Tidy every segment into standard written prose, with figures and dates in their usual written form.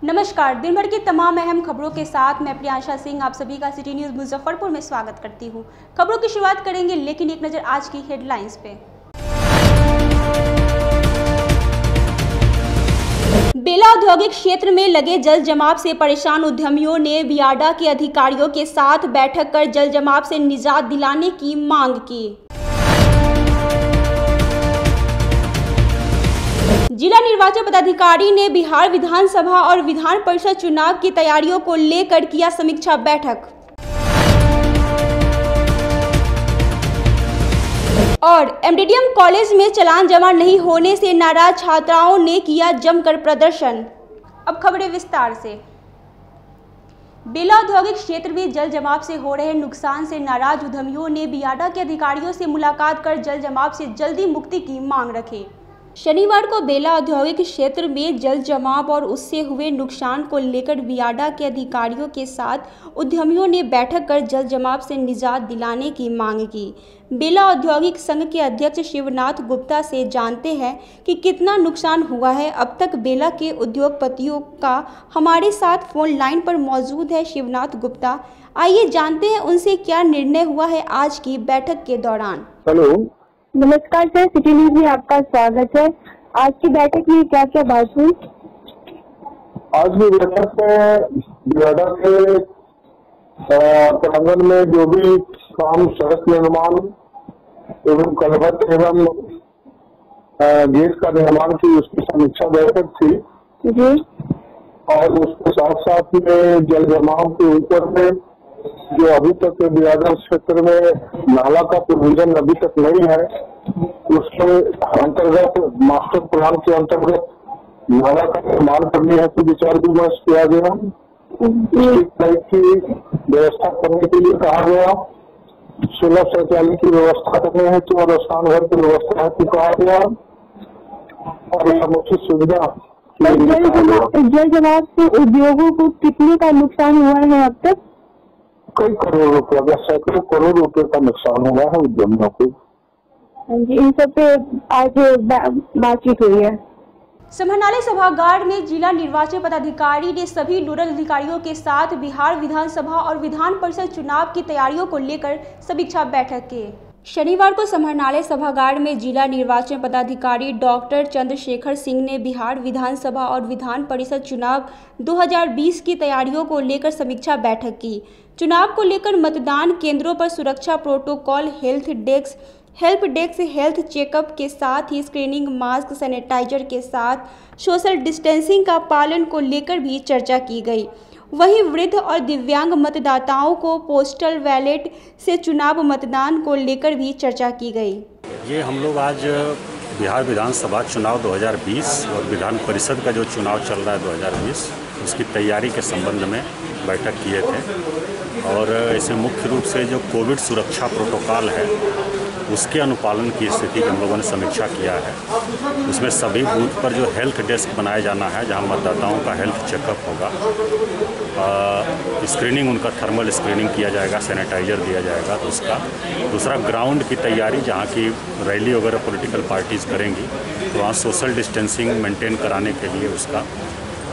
नमस्कार, दिन भर की तमाम अहम खबरों के साथ मैं प्रियांशा सिंह आप सभी का सिटी न्यूज़ मुजफ्फरपुर में स्वागत करती हूं। खबरों की शुरुआत करेंगे, लेकिन एक नज़र आज की हेडलाइंस पे। बेला औद्योगिक क्षेत्र में लगे जल जमाव से परेशान उद्यमियों ने बियाडा के अधिकारियों के साथ बैठक कर जल जमाव से निजात दिलाने की मांग की। जिला निर्वाचन पदाधिकारी ने बिहार विधानसभा और विधान परिषद चुनाव की तैयारियों को लेकर किया समीक्षा बैठक। और एमडीडीएम कॉलेज में चालान जमा नहीं होने से नाराज छात्राओं ने किया जमकर प्रदर्शन। अब खबरें विस्तार से। बेला औद्योगिक क्षेत्र में जल जमाव से हो रहे नुकसान से नाराज उद्यमियों ने बियाडा के अधिकारियों से मुलाकात कर जल जमाव से जल्दी मुक्ति की मांग रखी। शनिवार को बेला औद्योगिक क्षेत्र में जल जमाव और उससे हुए नुकसान को लेकर बियाडा के अधिकारियों के साथ उद्यमियों ने बैठक कर जल जमाव से निजात दिलाने की मांग की। बेला औद्योगिक संघ के अध्यक्ष शिवनाथ गुप्ता से जानते हैं कि कितना नुकसान हुआ है। अब तक बेला के उद्योगपतियों का हमारे साथ फोन लाइन पर मौजूद है शिवनाथ गुप्ता। आइए जानते हैं उनसे क्या निर्णय हुआ है आज की बैठक के दौरान। हेलो, नमस्कार सर, सिटी न्यूज़ में आपका स्वागत है। आज की बैठक में क्या क्या बात हुई? आज की बैठक में बियाडा के प्रांगण में जो भी काम सड़क निर्माण एवं कलवट एवं गेट का निर्माण की उसकी समीक्षा बैठक थी जी। और उसके साथ साथ में जल जमाव के ऊपर में जो अभी तक बियाडा क्षेत्र में नाला का प्रोविजन अभी तक नहीं है, उसके अंतर्गत मास्टर प्लान के अंतर्गत नाला का निर्माण करने हेतु विचार विमर्श किया गया। की व्यवस्था करने के लिए कहा गया, सुलभ शौचालय की व्यवस्था करने हेतु और स्नान घर की व्यवस्था हेतु कहा गया और समुचित सुविधा। जल जमाव से उद्योगों को कितने का नुकसान हुआ है अब तक? कई करोड़ रुपए, सैकड़ों करोड़ रुपए का नुकसान हुआ है उद्यमियों को। इन सब पे आज बातचीत हुई है। समाहरणालय सभागार में जिला निर्वाचन पदाधिकारी ने सभी नोडल अधिकारियों के साथ बिहार विधानसभा और विधान परिषद चुनाव की तैयारियों को लेकर समीक्षा बैठक की। शनिवार को समाहरणालय सभागार में जिला निर्वाचन पदाधिकारी डॉक्टर चंद्रशेखर सिंह ने बिहार विधानसभा और विधान परिषद चुनाव 2020 की तैयारियों को लेकर समीक्षा बैठक की। चुनाव को लेकर मतदान केंद्रों पर सुरक्षा protocol, help desk health checkup के साथ ही स्क्रीनिंग, मास्क, सैनिटाइजर के साथ सोशल डिस्टेंसिंग का पालन को लेकर भी चर्चा की गई। वहीं वृद्ध और दिव्यांग मतदाताओं को पोस्टल बैलेट से चुनाव मतदान को लेकर भी चर्चा की गई। ये हम लोग आज बिहार विधानसभा चुनाव 2020 और विधान परिषद का जो चुनाव चल रहा है 2020, उसकी तैयारी के संबंध में बैठक किए थे और इसे मुख्य रूप से जो कोविड सुरक्षा प्रोटोकॉल है उसके अनुपालन की स्थिति की हम लोगों ने समीक्षा किया है। उसमें सभी बूथ पर जो हेल्थ डेस्क बनाया जाना है, जहां मतदाताओं का हेल्थ चेकअप होगा, स्क्रीनिंग, उनका थर्मल स्क्रीनिंग किया जाएगा, सैनिटाइजर दिया जाएगा तो उसका। दूसरा, ग्राउंड की तैयारी, जहां की रैली वगैरह पॉलिटिकल पार्टीज़ करेंगी तो वहाँ सोशल डिस्टेंसिंग मेंटेन कराने के लिए उसका,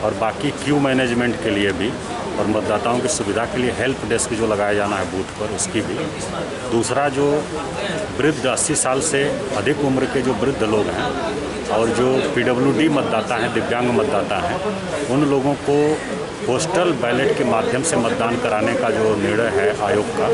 और बाकी क्यू मैनेजमेंट के लिए भी और मतदाताओं की सुविधा के लिए हेल्प डेस्क जो लगाया जाना है बूथ पर, उसकी भी। दूसरा, जो वृद्ध 80 साल से अधिक उम्र के जो वृद्ध लोग हैं और जो पीडब्ल्यूडी मतदाता हैं, दिव्यांग मतदाता हैं, उन लोगों को पोस्टल बैलेट के माध्यम से मतदान कराने का जो निर्णय है आयोग का,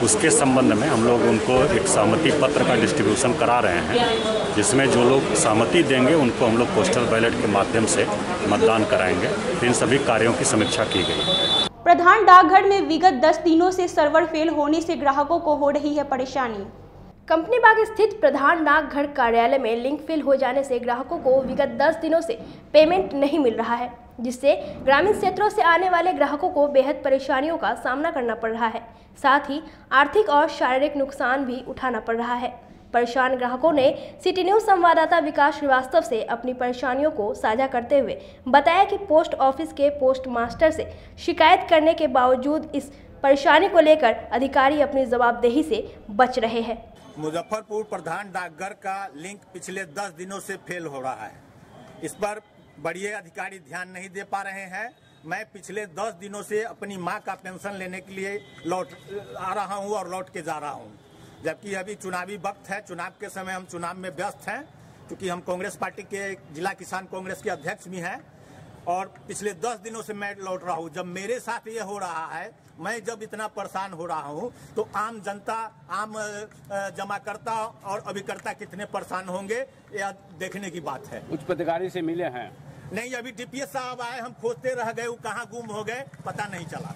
उसके संबंध में हम लोग उनको एक सहमति पत्र का डिस्ट्रीब्यूशन करा रहे हैं, जिसमें जो लोग सहमति देंगे उनको हम लोग पोस्टल बैलेट के माध्यम से मतदान कराएंगे। इन सभी कार्यों की समीक्षा की गई। प्रधान डाकघर में विगत 10 दिनों से सर्वर फेल होने से ग्राहकों को हो रही है परेशानी। कंपनी बाग स्थित प्रधान डाकघर कार्यालय में लिंक फेल हो जाने से ग्राहकों को विगत 10 दिनों से पेमेंट नहीं मिल रहा है, जिससे ग्रामीण क्षेत्रों से आने वाले ग्राहकों को बेहद परेशानियों का सामना करना पड़ रहा है। साथ ही आर्थिक और शारीरिक नुकसान भी उठाना पड़ रहा है। परेशान ग्राहकों ने सिटी न्यूज़ संवाददाता विकास श्रीवास्तव से अपनी परेशानियों को साझा करते हुए बताया कि पोस्ट ऑफिस के पोस्ट मास्टर से शिकायत करने के बावजूद इस परेशानी को लेकर अधिकारी अपनी जवाबदेही से बच रहे हैं। मुजफ्फरपुर प्रधान डाकघर का लिंक पिछले 10 दिनों से फेल हो रहा है। इस पर बड़े अधिकारी ध्यान नहीं दे पा रहे हैं। मैं पिछले 10 दिनों से अपनी मां का पेंशन लेने के लिए लौट आ रहा हूं और लौट के जा रहा हूं, जबकि अभी चुनावी वक्त है। चुनाव के समय हम चुनाव में व्यस्त हैं, क्योंकि हम कांग्रेस पार्टी के जिला किसान कांग्रेस के अध्यक्ष भी हैं। और पिछले 10 दिनों से मैं लौट रहा हूं। जब मेरे साथ ये हो रहा है, मैं जब इतना परेशान हो रहा हूं, तो आम जनता, आम जमाकर्ता और अभिकर्ता कितने परेशान होंगे, यह देखने की बात है। उच्च अधिकारी से मिले हैं? नहीं, अभी डीपीएस साहब आए, हम खोजते रह गए, वो कहाँ गुम हो गए पता नहीं चला।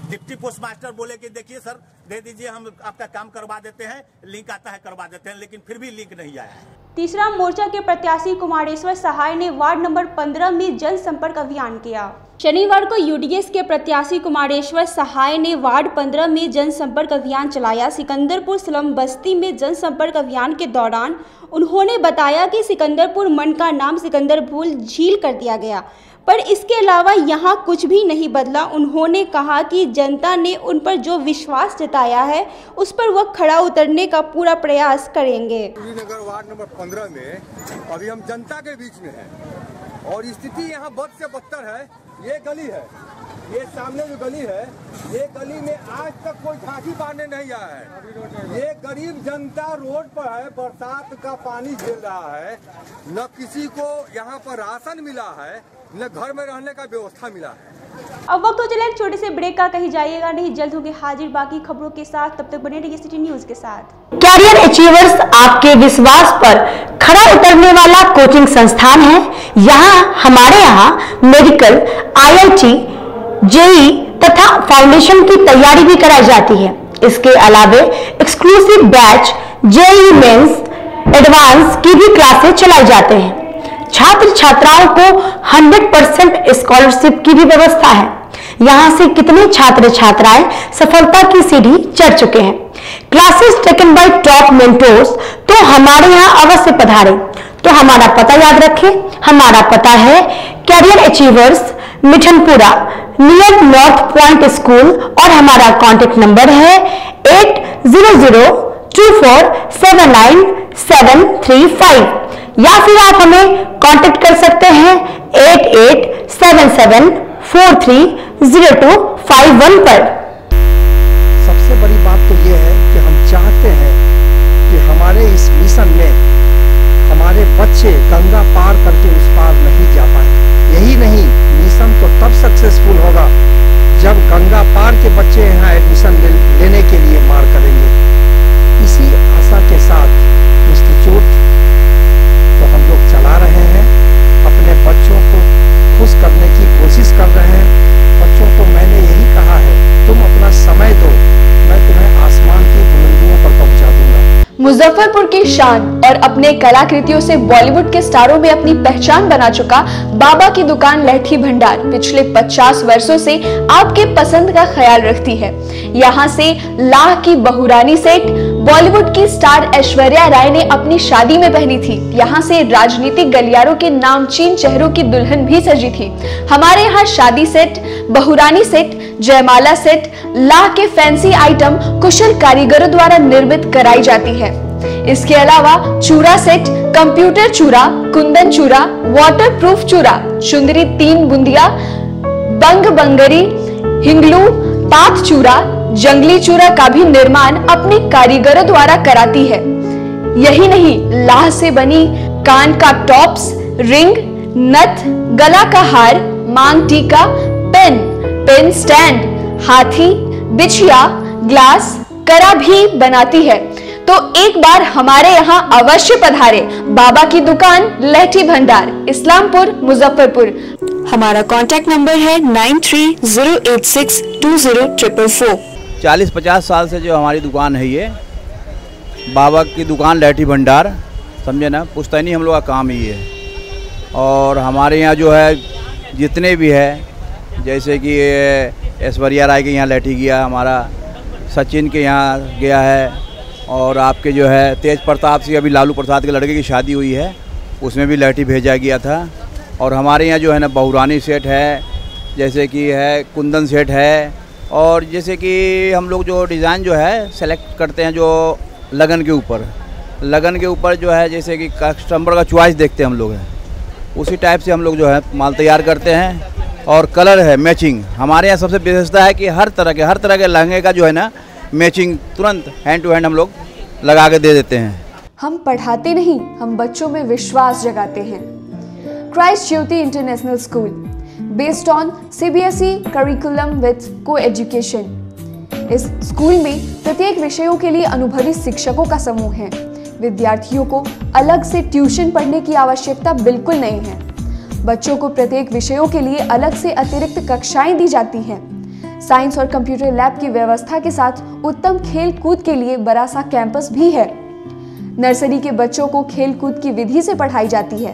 डिप्टी पोस्ट मास्टर बोले कि देखिए सर, दे दीजिए, हम आपका काम करवा देते हैं, लिंक आता है करवा देते हैं, लेकिन फिर भी लिंक नहीं आया है। तीसरा मोर्चा के प्रत्याशी कुमारेश्वर सहाय ने वार्ड नंबर 15 में जनसंपर्क अभियान किया। शनिवार को यूडीएस के प्रत्याशी कुमारेश्वर सहाय ने वार्ड 15 में जनसंपर्क अभियान चलाया। सिकंदरपुर स्लम बस्ती में जनसंपर्क अभियान के दौरान उन्होंने बताया कि सिकंदरपुर मंड का नाम सिकंदरपुर झील कर दिया गया, पर इसके अलावा यहाँ कुछ भी नहीं बदला। उन्होंने कहा कि जनता ने उन पर जो विश्वास जताया है, उस पर वह खड़ा उतरने का पूरा प्रयास करेंगे। नगर वार्ड नंबर 15 में अभी हम जनता के बीच में हैं और स्थिति यहाँ बद से बदतर है। ये गली है, ये सामने जो गली है, ये गली में आज तक कोई झांकी बांधने नहीं आया है। ये गरीब जनता रोड पर है, बरसात का पानी झेल रहा है, न किसी को यहाँ पर राशन मिला है, न घर में रहने का व्यवस्था मिला है। अब वक्त हो चले एक छोटे से ब्रेक का, कहीं जाइएगा नहीं, जल्द होंगे हाजिर बाकी खबरों के साथ। तब तक बने रहिए सिटी न्यूज के साथ। कैरियर अचीवर्स आपके विश्वास पर खड़ा उतरने वाला कोचिंग संस्थान है। हमारे यहाँ मेडिकल, IIT, JEE तथा फाउंडेशन की तैयारी भी कराई जाती है। इसके अलावे exclusive batch JEE mains, advance की भी क्लासेस चलाई जाते हैं। छात्र छात्राओं को 100% स्कॉलरशिप की भी व्यवस्था है। यहाँ से कितने छात्र छात्राएं सफलता की सीढ़ी चढ़ चुके हैं। Classes taken by top mentors, तो हमारे यहाँ अवश्य पधारें। तो हमारा पता याद रखें, हमारा पता है career achievers, Mithanpura, near north point school, और हमारा कॉन्टेक्ट नंबर है 8002479735, या फिर आप हमें कांटेक्ट कर सकते हैं 8877430251 पर। सबसे बड़ी बात तो ये है कि हम चाहते हैं कि हमारे इस मिशन में हमारे बच्चे गंगा पार करके उस पार नहीं जा पाए। यही नहीं, मिशन तो तब सक्सेसफुल होगा जब गंगा पार के बच्चे यहाँ एडमिशन लेने के लिए मार करेंगे। इसी आशा के साथ इंस्टीट्यूट तो हम लोग चला रहे हैं, अपने बच्चों को खुश करने की कोशिश कर रहे हैं। बच्चों को मैंने यही कहा है, तुम अपना समय दो, मैं तुम्हें आसमान की बुलंदियों पर पहुंचा दूंगा। मुजफ्फरपुर की शान और अपने कलाकृतियों से बॉलीवुड के स्टारों में अपनी पहचान बना चुका बाबा की दुकान लहठी भंडार पिछले 50 वर्षों से आपके पसंद का ख्याल रखती है। यहाँ से लाह की बहुरानी सेट बॉलीवुड की स्टार ऐश्वर्या राय ने अपनी शादी में पहनी थी। यहाँ से राजनीतिक गलियारों के नामचीन चेहरों की दुल्हन भी सजी थी। हमारे यहाँ शादी सेट, बहुरानी सेट, जयमाला सेट, लाह के फैंसी आइटम कुशल कारीगरों द्वारा निर्मित कराई जाती है। इसके अलावा चूड़ा सेट, कंप्यूटर चूड़ा, कुंदन चूड़ा, वाटरप्रूफ चूड़ा, चुंदरी 3 बुंदिया, बंग बंगरी, हिंगलू, तात चूड़ा, जंगली चूड़ा का भी निर्माण अपने कारीगरों द्वारा कराती है। यही नहीं, लाह से बनी कान का टॉप्स, रिंग, नथ, गला का हार, मांग टीका, पेन स्टैंड, हाथी, बिछिया, ग्लास, करा भी बनाती है। तो एक बार हमारे यहाँ अवश्य पधारे। बाबा की दुकान लहठी भंडार, इस्लामपुर, मुजफ्फरपुर। हमारा कांटेक्ट नंबर है 9308620444। 40-50 साल से जो हमारी दुकान है, ये बाबा की दुकान लहठी भंडार, समझे ना, पुश्तैनी हम लोग का काम ही है। और हमारे यहाँ जो है जितने भी है, जैसे कि ऐश्वर्या राय के यहाँ लहठी गया, हमारा सचिन के यहाँ गया है, और आपके जो है तेज प्रताप सिंह, अभी लालू प्रसाद के लड़के की शादी हुई है, उसमें भी लहठी भेजा गया था। और हमारे यहाँ जो है ना बहुरानी सेट है, जैसे कि है कुंदन सेट है, और जैसे कि हम लोग जो डिज़ाइन जो है सेलेक्ट करते हैं जो लगन के ऊपर जो है, जैसे कि कस्टमर का चॉइस देखते हैं हम लोग हैं। उसी टाइप से हम लोग जो है माल तैयार करते हैं। और कलर है मैचिंग, हमारे यहाँ सबसे विशेषता है कि हर तरह के लहंगे का जो है ना मैचिंग तुरंत हैंड टू हैंड हम लोग लगा के दे देते हैं। हम पढ़ाते नहीं, हम बच्चों में विश्वास जगाते हैं। Christ Jyoti international school, based on CBSE curriculum with को एजुकेशन। इस स्कूल में प्रत्येक विषयों के लिए अनुभवी शिक्षकों का समूह है। विद्यार्थियों को अलग से ट्यूशन पढ़ने की आवश्यकता बिल्कुल नहीं है। बच्चों को प्रत्येक विषयों के लिए अलग से अतिरिक्त कक्षाएं दी जाती हैं। साइंस और कंप्यूटर लैब की व्यवस्था के साथ उत्तम खेल कूद के लिए बड़ा सा कैंपस भी है। नर्सरी के बच्चों को खेल कूद की विधि से पढ़ाई जाती है।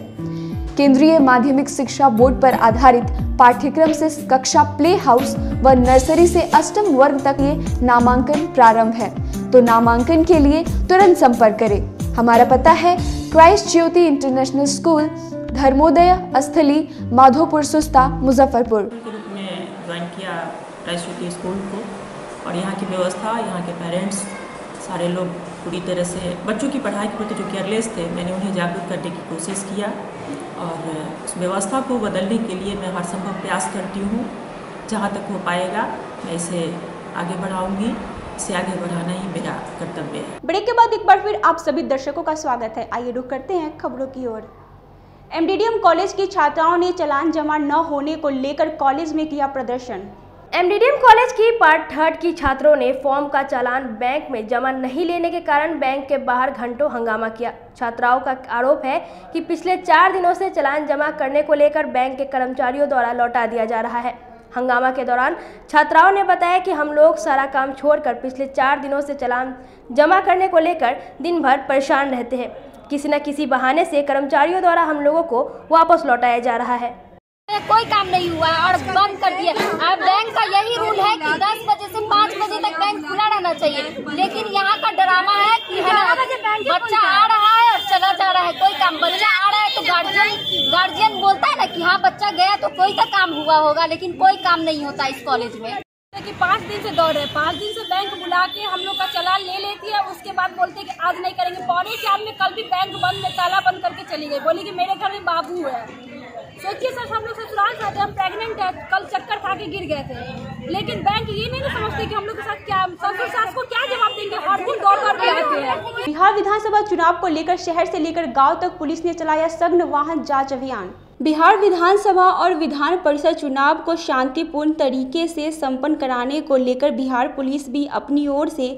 केंद्रीय माध्यमिक शिक्षा बोर्ड पर आधारित पाठ्यक्रम से कक्षा प्ले हाउस व नर्सरी से अष्टम वर्ग तक ये नामांकन प्रारंभ है। तो नामांकन के लिए तुरंत संपर्क करें। हमारा पता है क्राइस्ट ज्योति इंटरनेशनल स्कूल, धर्मोदय स्थली, माधोपुर सुस्ता, मुजफ्फरपुर। के रूप में ज्वाइन किया क्राइस्ट ज्योति स्कूल को, और यहाँ की व्यवस्था, यहाँ के पेरेंट्स सारे लोग पूरी तरह से बच्चों की पढ़ाई के प्रति जो केयरलेस थे, मैंने उन्हें जागरूक करने की कोशिश किया और उस व्यवस्था को बदलने के लिए मैं हर संभव प्रयास करती हूँ। जहाँ तक हो पाएगा मैं इसे आगे बढ़ाऊँगी, इसे आगे बढ़ाना ही मेरा कर्तव्य है। ब्रेक के बाद एक बार फिर आप सभी दर्शकों का स्वागत है। आइए रुक करते हैं खबरों की ओर। MDDM कॉलेज की छात्राओं ने चालान जमा न होने को लेकर कॉलेज में किया प्रदर्शन। MDDM कॉलेज की पार्ट 3 की छात्रों ने फॉर्म का चालान बैंक में जमा नहीं लेने के कारण बैंक के बाहर घंटों हंगामा किया। छात्राओं का आरोप है कि पिछले 4 दिनों से चालान जमा करने को लेकर बैंक के कर्मचारियों द्वारा लौटा दिया जा रहा है। हंगामा के दौरान छात्राओं ने बताया कि हम लोग सारा काम छोड़कर पिछले 4 दिनों से चालान जमा करने को लेकर दिन भर परेशान रहते हैं। किसी न किसी बहाने से कर्मचारियों द्वारा हम लोगों को वापस लौटाया जा रहा है। कोई काम नहीं हुआ है और बंद कर दिया। अब बैंक का यही रूल है कि 10 बजे से 5 बजे तक बैंक खुला रहना चाहिए, लेकिन यहाँ का ड्रामा है कि बच्चा आ रहा है और चला जा रहा है। कोई काम, बच्चा आ रहा है तो गार्जियन बोलता है ना कि हाँ बच्चा गया तो कोई का काम हुआ होगा, लेकिन कोई काम नहीं होता इस कॉलेज में। कि 5 दिन से दौड़ रहे, 5 दिन से बैंक बुला के हम लोग का चालान ले लेती है, उसके बाद बोलते कि आज नहीं करेंगे। 3:45 में कल भी बैंक बंद में ताला बंद करके चली गई, बोली कि मेरे घर में बाबू है। सोचिए सर, हम लोग ससुराल से हम प्रेग्नेंट है, कल चक्कर खा के गिर गए थे, लेकिन बैंक ये नहीं समझते कि हम लोग के साथ क्या, ससुर सास को क्या जवाब देंगे। हर दिन दौड़ दौड़ के आते हैं। बिहार विधानसभा चुनाव को लेकर शहर से लेकर गांव तक पुलिस ने चलाया सघन वाहन जांच अभियान। बिहार विधानसभा और विधान परिषद चुनाव को शांतिपूर्ण तरीके से संपन्न कराने को लेकर बिहार पुलिस भी अपनी ओर से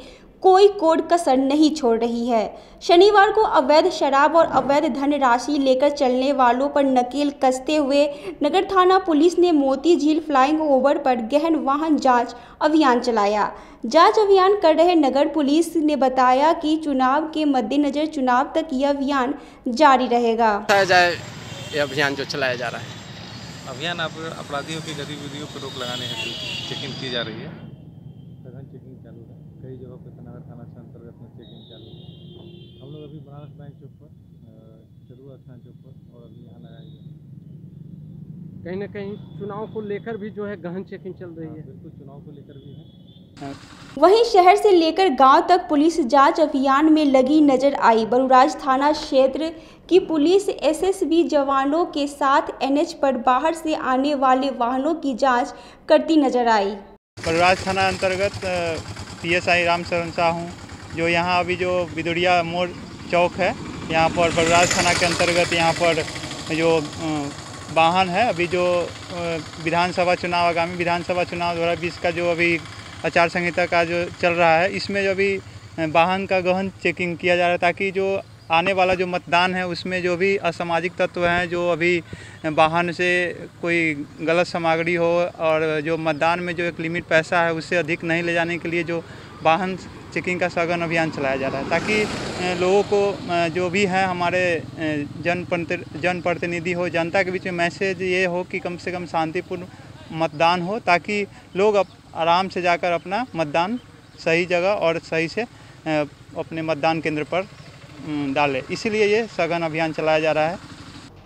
कोई कोड कसर नहीं छोड़ रही है। शनिवार को अवैध शराब और अवैध धनराशि लेकर चलने वालों पर नकेल कसते हुए नगर थाना पुलिस ने मोती झील फ्लाइंग ओवर पर गहन वाहन जांच अभियान चलाया। जांच अभियान कर रहे नगर पुलिस ने बताया कि चुनाव के मद्देनजर चुनाव तक यह अभियान जारी रहेगा। ये अभियान जो चलाया जा रहा है, अभियान अपराधियों की गतिविधियों पर रोक लगाने हेतु चेकिंग की जा रही है। सघन चेकिंग चालू है, कई जगहों पर नगर थाना के अंतर्गत में चेकिंग चालू है। हम लोग अभी बनारस बैंक चौक पर, चरुआ स्थान चौक पर और अभी यहाँ लगाई है। कहीं न कहीं चुनाव को लेकर भी जो है गहन चेकिंग चल रही है। बिल्कुल, चुनाव को लेकर भी है। वहीं शहर से लेकर गांव तक पुलिस जांच अभियान में लगी नजर आई। बरूराज थाना क्षेत्र की पुलिस SSB जवानों के साथ NH पर बाहर से आने वाले वाहनों की जांच करती नजर आई। बरूराज थाना अंतर्गत PSI रामचरण साहू, जो यहाँ अभी जो बिदुड़िया मोड़ चौक है, यहाँ पर बरूराज थाना के अंतर्गत यहाँ पर जो वाहन है, अभी जो विधानसभा चुनाव, आगामी विधानसभा चुनाव 2020 का जो अभी आचार संहिता का जो चल रहा है, इसमें जो अभी वाहन का गहन चेकिंग किया जा रहा है, ताकि जो आने वाला जो मतदान है उसमें जो भी असामाजिक तत्व हैं, जो अभी वाहन से कोई गलत सामग्री हो और जो मतदान में जो एक लिमिट पैसा है उससे अधिक नहीं ले जाने के लिए जो वाहन चेकिंग का सघन अभियान चलाया जा रहा है, ताकि लोगों को जो भी है हमारे जनप्रतिनिधि हो, जनता के बीच में मैसेज ये हो कि कम से कम शांतिपूर्ण मतदान हो, ताकि लोग आराम से जाकर अपना मतदान सही जगह और सही से अपने मतदान केंद्र पर डालें। इसीलिए ये सघन अभियान चलाया जा रहा है।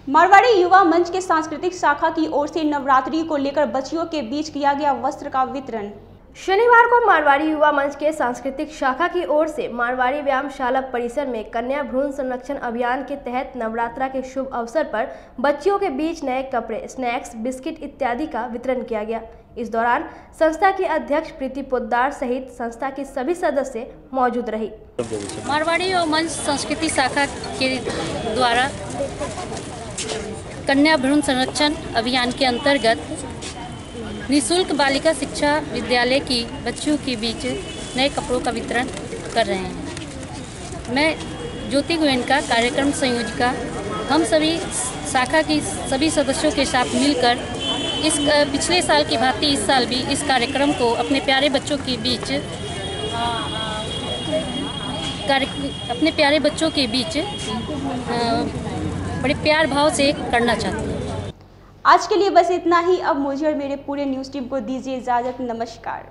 मारवाड़ी युवा मंच के सांस्कृतिक शाखा की ओर से नवरात्रि को लेकर बच्चियों के बीच किया गया वस्त्र का वितरण। शनिवार को मारवाड़ी युवा मंच के सांस्कृतिक शाखा की ओर से मारवाड़ी व्यायामशाला परिसर में कन्या भ्रूण संरक्षण अभियान के तहत नवरात्रा के शुभ अवसर पर बच्चियों के बीच नए कपड़े, स्नैक्स, बिस्किट इत्यादि का वितरण किया गया। इस दौरान संस्था के अध्यक्ष प्रीति पोद्दार सहित संस्था के सभी सदस्य मौजूद रही। मारवाड़ी युवा मंच संस्कृति शाखा के द्वारा कन्या भ्रूण संरक्षण अभियान के अंतर्गत निःशुल्क बालिका शिक्षा विद्यालय की बच्चियों के बीच नए कपड़ों का वितरण कर रहे हैं। मैं ज्योति गोयनका, कार्यक्रम संयोजिका, हम सभी शाखा की सभी सदस्यों के साथ मिलकर इस पिछले साल की भांति इस साल भी इस कार्यक्रम को अपने प्यारे बच्चों के बीच बड़े प्यार भाव से करना चाहते हैं। आज के लिए बस इतना ही। अब मुझे और मेरे पूरे न्यूज़ टीम को दीजिए इजाज़त। नमस्कार।